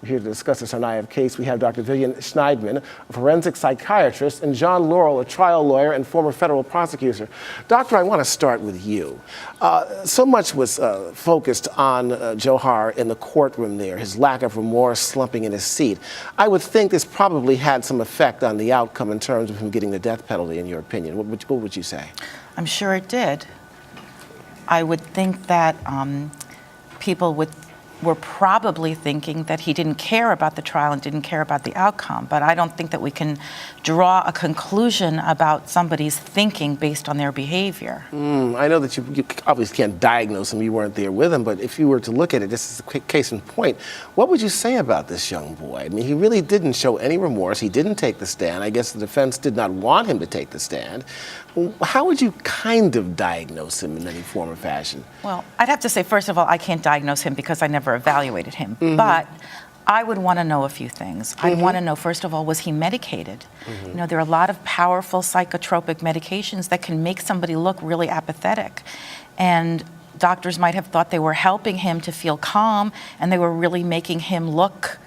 We're here to discuss this on I Have Case. We have Dr. Vivian Chern, a forensic psychiatrist, and John Laurel, a trial lawyer and former federal prosecutor. Doctor, I want to start with you. So much was focused on Johar in the courtroom there, his lack of remorse, slumping in his seat. I would think this probably had some effect on the outcome in terms of him getting the death penalty, in your opinion. What would you say? I'm sure it did. I would think that people were probably thinking that he didn't care about the trial and didn't care about the outcome, but I don't think that we can draw a conclusion about somebody's thinking based on their behavior. I know that you obviously can't diagnose him, you weren't there with him, but if you were to look at it, this is a quick case in point, what would you say about this young boy? I mean, he really didn't show any remorse, he didn't take the stand, I guess the defense did not want him to take the stand. How would you kind of diagnose him in any form or fashion? Well, I'd have to say, first of all, I can't diagnose him because I never evaluated him, but I would want to know a few things. I'd want to know, first of all, was he medicated? You know, there are a lot of powerful psychotropic medications that can make somebody look really apathetic. And doctors might have thought they were helping him to feel calm, and they were really making him look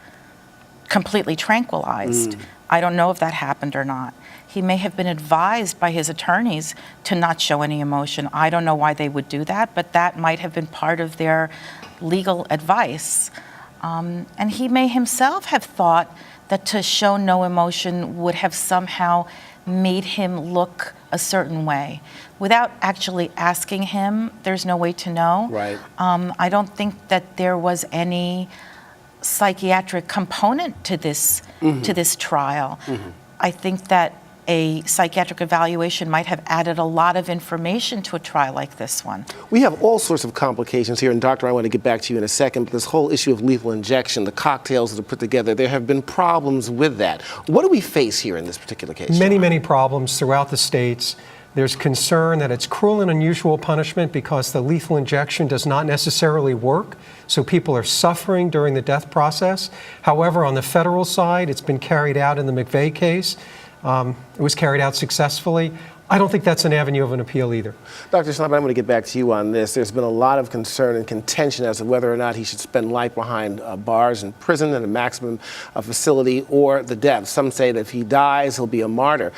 completely tranquilized. I don't know if that happened or not. He may have been advised by his attorneys to not show any emotion. I don't know why they would do that, but that might have been part of their legal advice. And he may himself have thought that to show no emotion would have somehow made him look a certain way. Without actually asking him, there's no way to know. Right. I don't think that there was any psychiatric component to this trial. I think that a psychiatric evaluation might have added a lot of information to a trial like this one. We have all sorts of complications here, and Doctor, I want to get back to you in a second, but this whole issue of lethal injection, the cocktails that are put together, there have been problems with that. What do we face here in this particular case? Many problems throughout the states. There's concern that it's cruel and unusual punishment because the lethal injection does not necessarily work, so people are suffering during the death process. However, on the federal side, it's been carried out in the McVeigh case. It was carried out successfully. I don't think that's an avenue of an appeal either. Dr. Shnaidman, I'm going to get back to you on this. There's been a lot of concern and contention as to whether or not he should spend life behind bars in prison in a maximum facility or the death. Some say that if he dies, he'll be a martyr.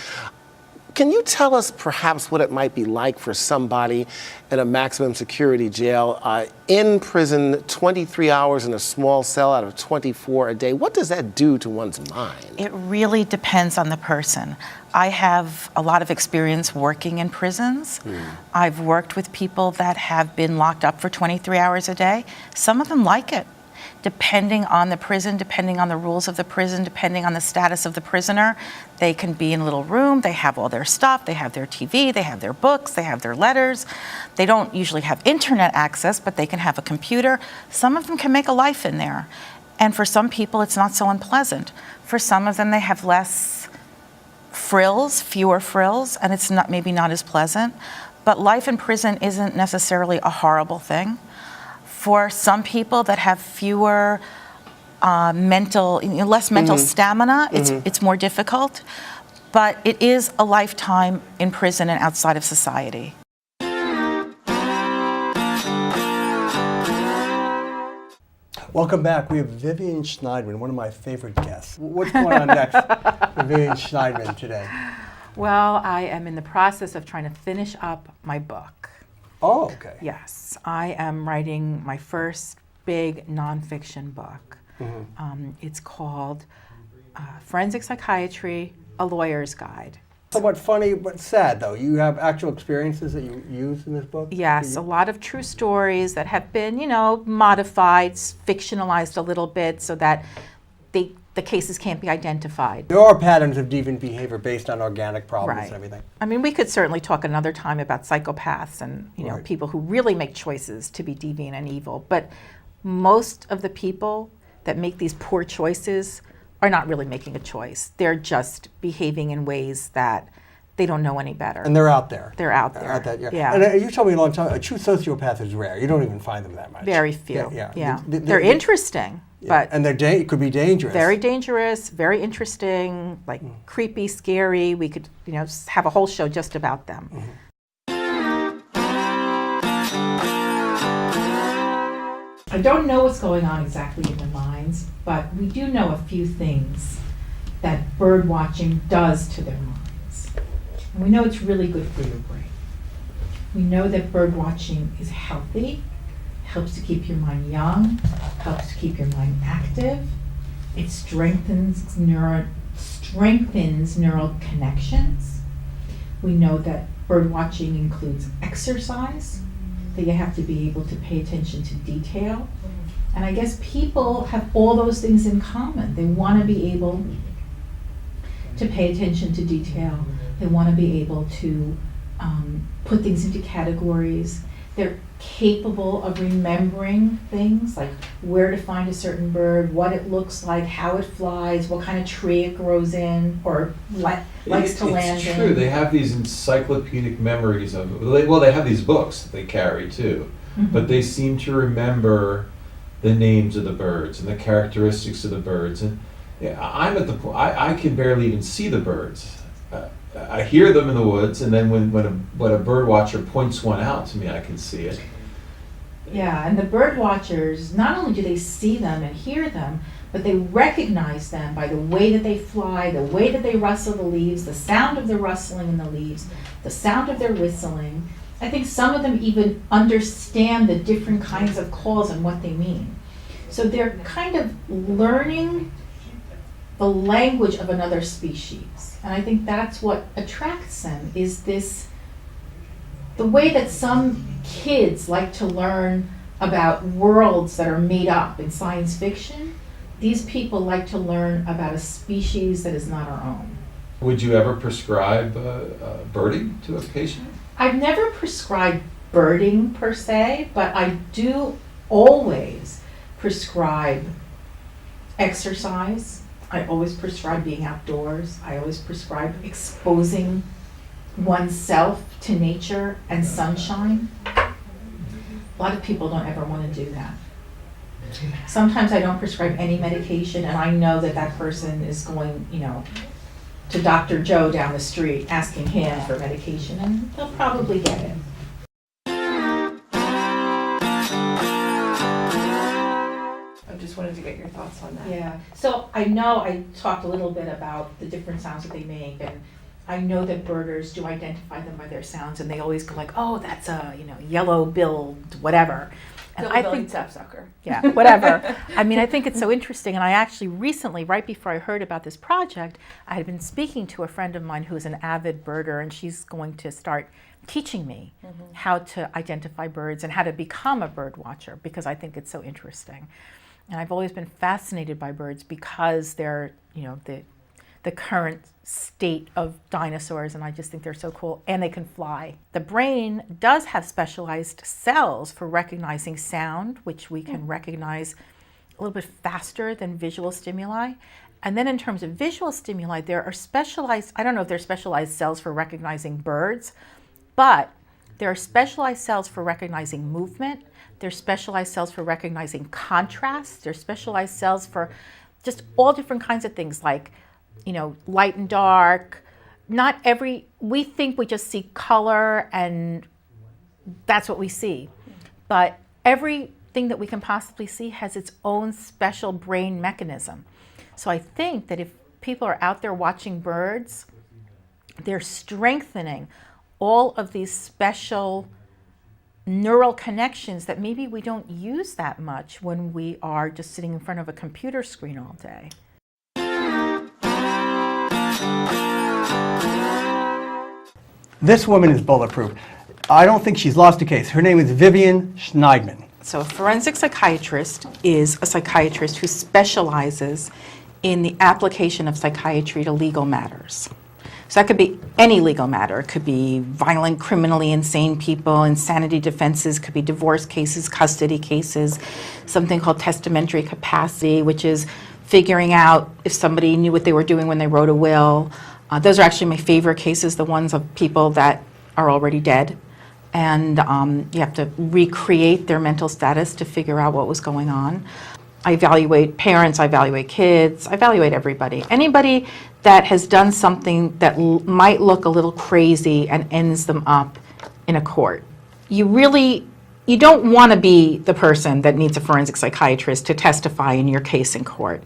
Can you tell us perhaps what it might be like for somebody in a maximum security jail in prison 23 hours in a small cell out of 24 a day? What does that do to one's mind? It really depends on the person. I have a lot of experience working in prisons. I've worked with people that have been locked up for 23 hours a day. Some of them like it. Depending on the prison, depending on the rules of the prison, depending on the status of the prisoner, they can be in a little room, they have all their stuff, they have their TV, they have their books, they have their letters. They don't usually have internet access, but they can have a computer. Some of them can make a life in there. And for some people, it's not so unpleasant. For some of them, they have less frills, fewer frills, and it's maybe not as pleasant. But life in prison isn't necessarily a horrible thing. For some people that have fewer less mental stamina, it's more difficult. But it is a lifetime in prison and outside of society. Welcome back. We have Vivian Chernshnaidman, one of my favorite guests. What's going on next for Vivian Chernshnaidman today? Well, I am in the process of trying to finish up my book. Oh, okay. Yes, I am writing my first big nonfiction book. It's called Forensic Psychiatry, A Lawyer's Guide. Somewhat funny, but sad, though. You have actual experiences that you use in this book? Yes, a lot of true stories that have been, modified, fictionalized a little bit so that the cases can't be identified. There are patterns of deviant behavior based on organic problems and everything. I mean, we could certainly talk another time about psychopaths and people who really make choices to be deviant and evil. But most of the people that make these poor choices are not really making a choice. They're just behaving in ways that they don't know any better. And they're out there. They're out there. Yeah. And you told me a long time, a true sociopath is rare. You don't even find them that much. Very few. Yeah. They're interesting. But and it could be dangerous. Very dangerous, very interesting, like creepy, scary. We could, have a whole show just about them. I don't know what's going on exactly in their minds, but we do know a few things that bird watching does to their minds. And we know it's really good for your brain. We know that bird watching is healthy, helps to keep your mind young, helps to keep your mind active. It strengthens neural connections. We know that bird watching includes exercise, that you have to be able to pay attention to detail. And I guess people have all those things in common. They want to be able to pay attention to detail. They want to be able to put things into categories. They're capable of remembering things like where to find a certain bird, what it looks like, how it flies, what kind of tree it grows in or likes to land in. It's true. They have these encyclopedic memories of, well, they have these books that they carry too, but they seem to remember the names of the birds and the characteristics of the birds. And I'm at the point, I can barely even see the birds. I hear them in the woods, and then when a bird watcher points one out to me, I can see it. Yeah, and the bird watchers, not only do they see them and hear them, but they recognize them by the way that they fly, the way that they rustle the leaves, the sound of the rustling in the leaves, the sound of their whistling. I think some of them even understand the different kinds of calls and what they mean. So they're kind of learning the language of another species. And I think that's what attracts them, is this, the way that some kids like to learn about worlds that are made up in science fiction. These people like to learn about a species that is not our own. Would you ever prescribe birding to a patient? I've never prescribed birding per se, but I do always prescribe exercise. I always prescribe being outdoors. I always prescribe exposing oneself to nature and sunshine. A lot of people don't ever want to do that. Sometimes I don't prescribe any medication, and I know that that person is going, to Dr. Joe down the street asking him for medication, and they'll probably get it. I just wanted to get your thoughts on that. Yeah, so I know I talked a little bit about the different sounds that they make, and I know that birders do identify them by their sounds, and they always go like, oh, that's a, yellow-billed whatever. And I think sapsucker. Yeah, whatever. I mean, I think it's so interesting, and I actually recently, right before I heard about this project, I had been speaking to a friend of mine who's an avid birder, and she's going to start teaching me how to identify birds and how to become a bird watcher, because I think it's so interesting. And I've always been fascinated by birds because they're, the current state of dinosaurs, and I just think they're so cool, and they can fly. The brain does have specialized cells for recognizing sound, which we can recognize a little bit faster than visual stimuli. And then in terms of visual stimuli, there are specialized, I don't know if they're specialized cells for recognizing birds, but there are specialized cells for recognizing movement. There's specialized cells for recognizing contrast. There's specialized cells for just all different kinds of things like, light and dark. We think we just see color and that's what we see. But everything that we can possibly see has its own special brain mechanism. So I think that if people are out there watching birds, they're strengthening all of these special neural connections that maybe we don't use that much when we are just sitting in front of a computer screen all day. This woman is bulletproof. I don't think she's lost a case. Her name is Vivian Chern. So a forensic psychiatrist is a psychiatrist who specializes in the application of psychiatry to legal matters. So that could be any legal matter. It could be violent, criminally insane people, insanity defenses, could be divorce cases, custody cases, something called testamentary capacity, which is figuring out if somebody knew what they were doing when they wrote a will. Those are actually my favorite cases, the ones of people that are already dead. And you have to recreate their mental status to figure out what was going on. I evaluate parents, I evaluate kids, I evaluate everybody. Anybody that has done something that might look a little crazy and ends them up in a court. You really you don't want to be the person that needs a forensic psychiatrist to testify in your case in court.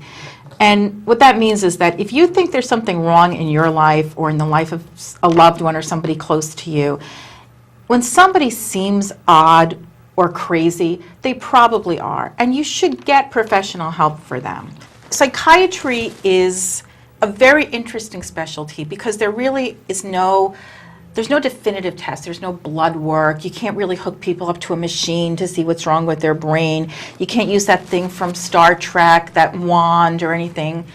And what that means is that if you think there's something wrong in your life or in the life of a loved one or somebody close to you, when somebody seems odd or crazy, they probably are. And you should get professional help for them. Psychiatry is a very interesting specialty because there really is there's no definitive test. There's no blood work. You can't really hook people up to a machine to see what's wrong with their brain. You can't use that thing from Star Trek, that wand or anything.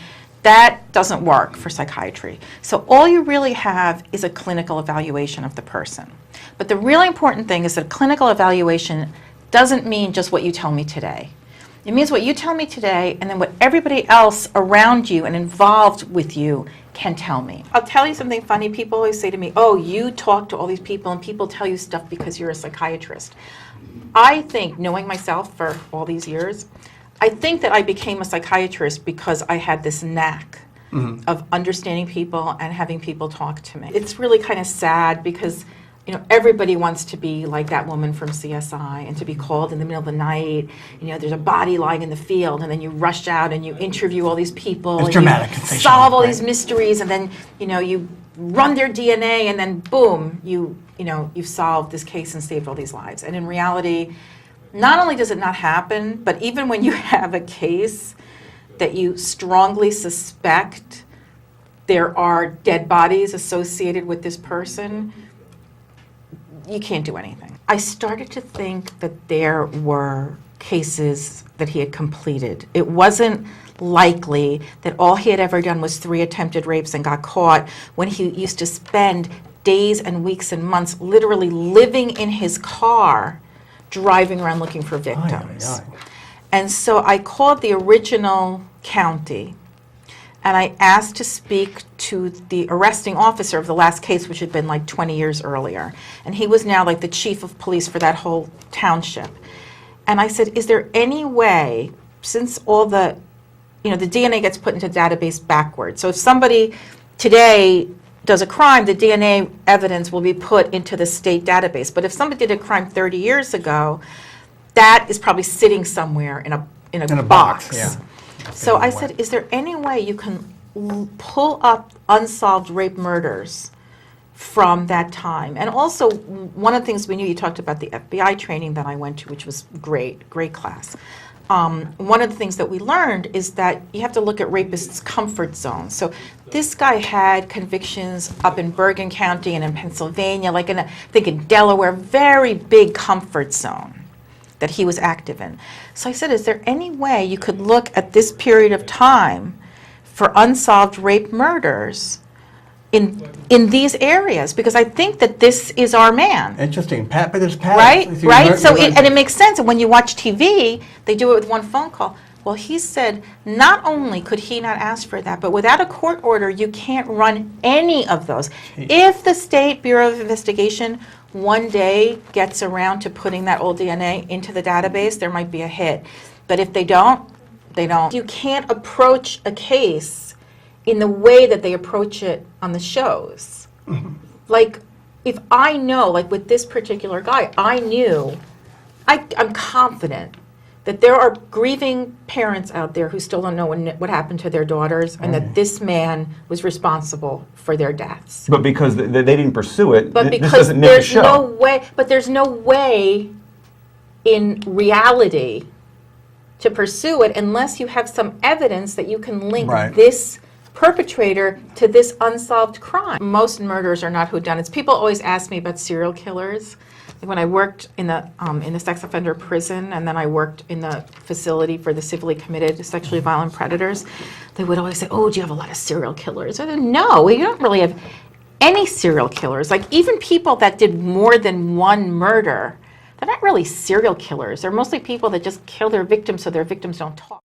That doesn't work for psychiatry. So all you really have is a clinical evaluation of the person. But the really important thing is that clinical evaluation doesn't mean just what you tell me today. It means what you tell me today and then what everybody else around you and involved with you can tell me. I'll tell you something funny. People always say to me, oh, you talk to all these people and people tell you stuff because you're a psychiatrist. I think, knowing myself for all these years, I think that I became a psychiatrist because I had this knack of understanding people and having people talk to me. It's really kind of sad because everybody wants to be like that woman from CSI and to be called in the middle of the night. There's a body lying in the field, and then you rush out and you interview all these people. It's and dramatic. You solve all these mysteries, and then you run their DNA, and then boom, you've solved this case and saved all these lives. And in reality, not only does it not happen, but even when you have a case that you strongly suspect there are dead bodies associated with this person, you can't do anything. I started to think that there were cases that he had completed. It wasn't likely that all he had ever done was 3 attempted rapes and got caught, when he used to spend days and weeks and months literally living in his car, driving around looking for victims. And so I called the original county, and I asked to speak to the arresting officer of the last case, which had been like 20 years earlier. And he was now like the chief of police for that whole township. And I said, is there any way, since all the DNA gets put into database backwards. So if somebody today does a crime, the DNA evidence will be put into the state database. But if somebody did a crime 30 years ago, that is probably sitting somewhere in a box. Yeah. So I said, is there any way you can pull up unsolved rape murders from that time? And also, one of the things we knew, you talked about the FBI training that I went to, which was great class. One of the things that we learned is that you have to look at rapists' comfort zones. So this guy had convictions up in Bergen County and in Pennsylvania, like I think in Delaware, very big comfort zone that he was active in. So I said, is there any way you could look at this period of time for unsolved rape murders in these areas? Because I think that this is our man. Interesting. But there's patterns. Right? So it makes sense. And when you watch TV, they do it with one phone call. Well, he said not only could he not ask for that, but without a court order, you can't run any of those. If the State Bureau of Investigation one day gets around to putting that old DNA into the database, there might be a hit. But if they don't, they don't. You can't approach a case in the way that they approach it on the shows. Like, if I know, like with this particular guy, I'm confident that there are grieving parents out there who still don't know what happened to their daughters, and that this man was responsible for their deaths. But because they didn't pursue it, But this because doesn't make a there's show. there's no way in reality to pursue it unless you have some evidence that you can link this perpetrator to this unsolved crime. Most murders are not whodunits. People always ask me about serial killers. When I worked in the sex offender prison, and then I worked in the facility for the civilly committed sexually violent predators, they would always say, oh, do you have a lot of serial killers? I said, no, we don't really have any serial killers. Like, even people that did more than one murder, they're not really serial killers. They're mostly people that just kill their victims so their victims don't talk.